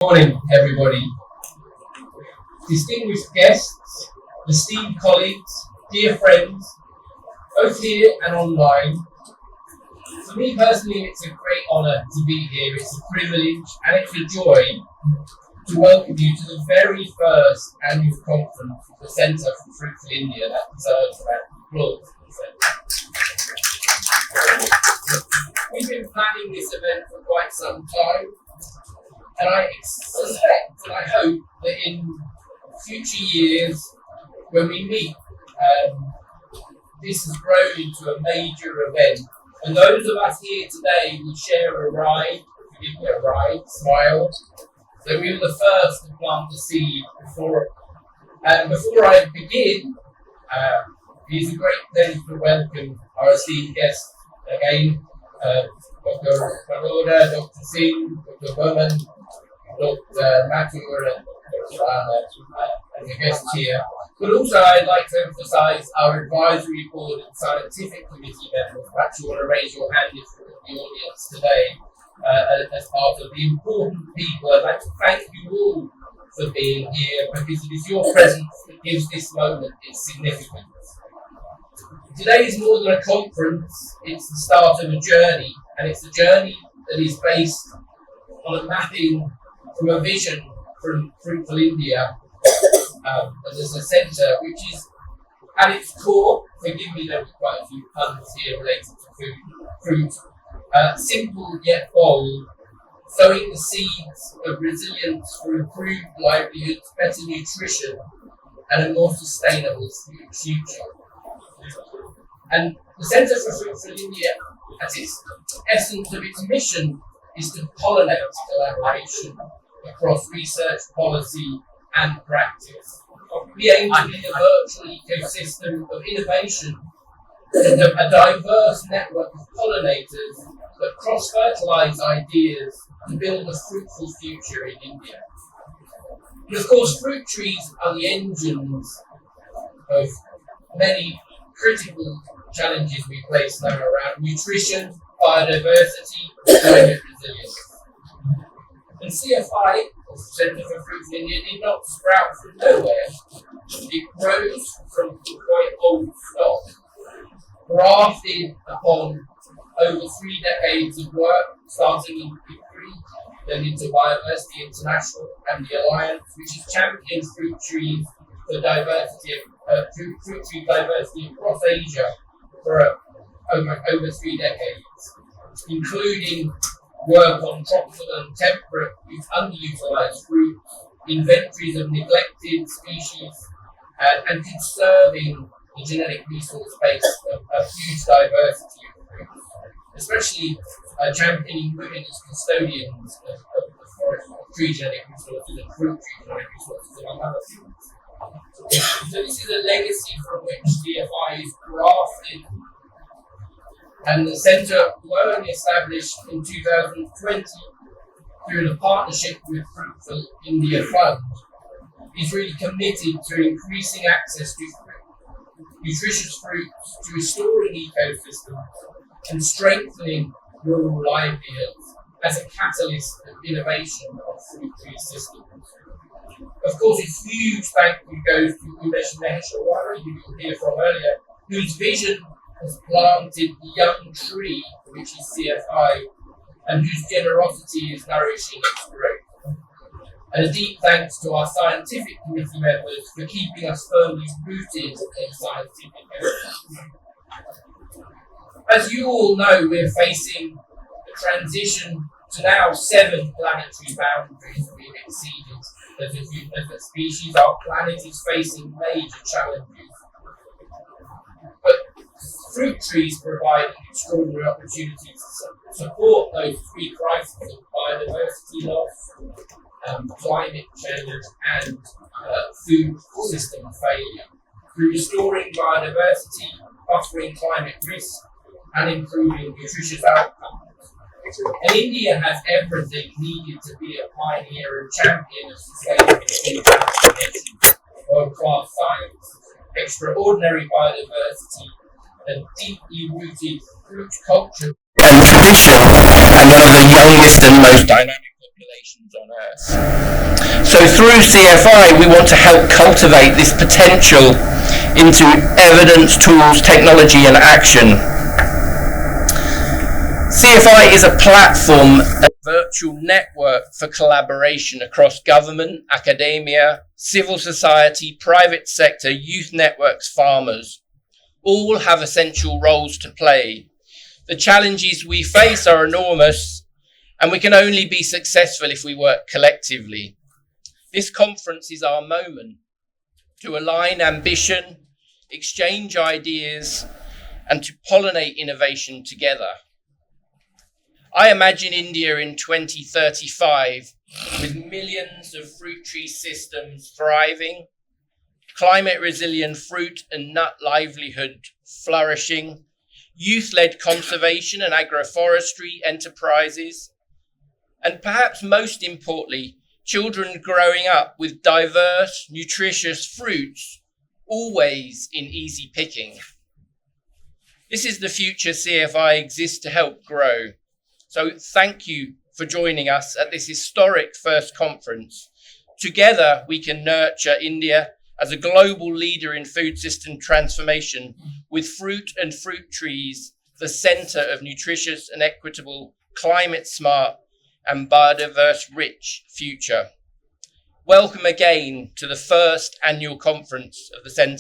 Morning, everybody. Distinguished guests, esteemed colleagues, dear friends, both here and online. For me personally, it's a great honour to be here. It's a privilege and it's a joy to welcome you to the very first annual conference of the Centre for Fruitful India that deserves a round of applause. We've been planning this event for quite some time. And I suspect and I hope that in future years, when we meet, this has grown into a major event. And those of us here today will share a ride, smile, so we were the first to plant the seed before. And before I begin, it is a great pleasure to welcome our esteemed guests again, Dr. Baroda, Dr. Singh, Dr. Burman, Dr. Mathur and Dr. Ahmed as a guest here. But also I'd like to emphasise our advisory board and scientific committee members. Perhaps you want to raise your hand if you're in the audience today as part of the important people. I'd like to thank you all for being here because it is your presence that gives this moment its significance. Today is more than a conference, it's the start of a journey, and it's a journey that is based on a mapping from a vision from Fruitful India as a centre, which is at its core, forgive me, there were quite a few puns here related to fruit, simple yet bold, sowing the seeds of resilience for improved livelihoods, better nutrition, and a more sustainable future. And the Centre for Fruitful India, at its essence of its mission, is to pollinate collaboration across research, policy, and practice. We aim to be a virtual ecosystem of innovation and a diverse network of pollinators that cross-fertilise ideas to build a fruitful future in India. And of course, fruit trees are the engines of many critical challenges we face now around nutrition, biodiversity, and climate resilience. And CFI, the Centre for Fruitful India, did not sprout from nowhere. It grows from quite old stock, grafted upon over 3 decades of work, starting in Fruitful, then into Biodiversity International and the Alliance, which has championed fruit trees for diversity, fruit tree diversity across Asia for over 3 decades, including work on tropical and temperate underutilized fruits, inventories of neglected species, and conserving the genetic resource base of a huge diversity of fruits, especially championing women as custodians of the forest tree genetic resources and fruit tree genetic resources, among other things. So this is a legacy from which CFI is grafted. And the Centre, were only established in 2020 through the partnership with Fruitful India Fund, is really committed to increasing access to nutritious fruits, to restoring ecosystems, and strengthening rural livelihoods as a catalyst of innovation of fruit tree systems. Of course, a huge thank you goes to Umesh Maheshwari, who you'll hear from earlier, whose vision has planted the young tree, which is CFI, and whose generosity is nourishing its growth. And a deep thanks to our scientific committee members for keeping us firmly rooted in scientific evidence. As you all know, we're facing a transition to now 7 planetary boundaries we've exceeded as a species. Our planet is facing major challenges. But fruit trees provide extraordinary opportunities to support those 3 crises of biodiversity loss, climate change, and food system failure, through restoring biodiversity, buffering climate risk, and improving nutritious outcomes. And India has everything needed to be a pioneer and champion of sustainability transformation, world-class science, extraordinary biodiversity, and deeply rooted fruit culture and tradition, and one of the youngest and most dynamic populations populations on Earth. So through CFI, we want to help cultivate this potential into evidence, tools, technology, and action. CFI is a platform, a virtual network for collaboration across government, academia, civil society, private sector, youth networks, farmers. All have essential roles to play. The challenges we face are enormous, and we can only be successful if we work collectively. This conference is our moment to align ambition, exchange ideas, and to pollinate innovation together. I imagine India in 2035 with millions of fruit tree systems thriving, climate resilient fruit and nut livelihood flourishing, youth-led conservation and agroforestry enterprises, and perhaps most importantly, children growing up with diverse, nutritious fruits, always in easy picking. This is the future CFI exists to help grow. So thank you for joining us at this historic first conference. Together, we can nurture India as a global leader in food system transformation with fruit and fruit trees, the center of nutritious and equitable, climate smart and biodiverse rich future. Welcome again to the first annual conference of the Center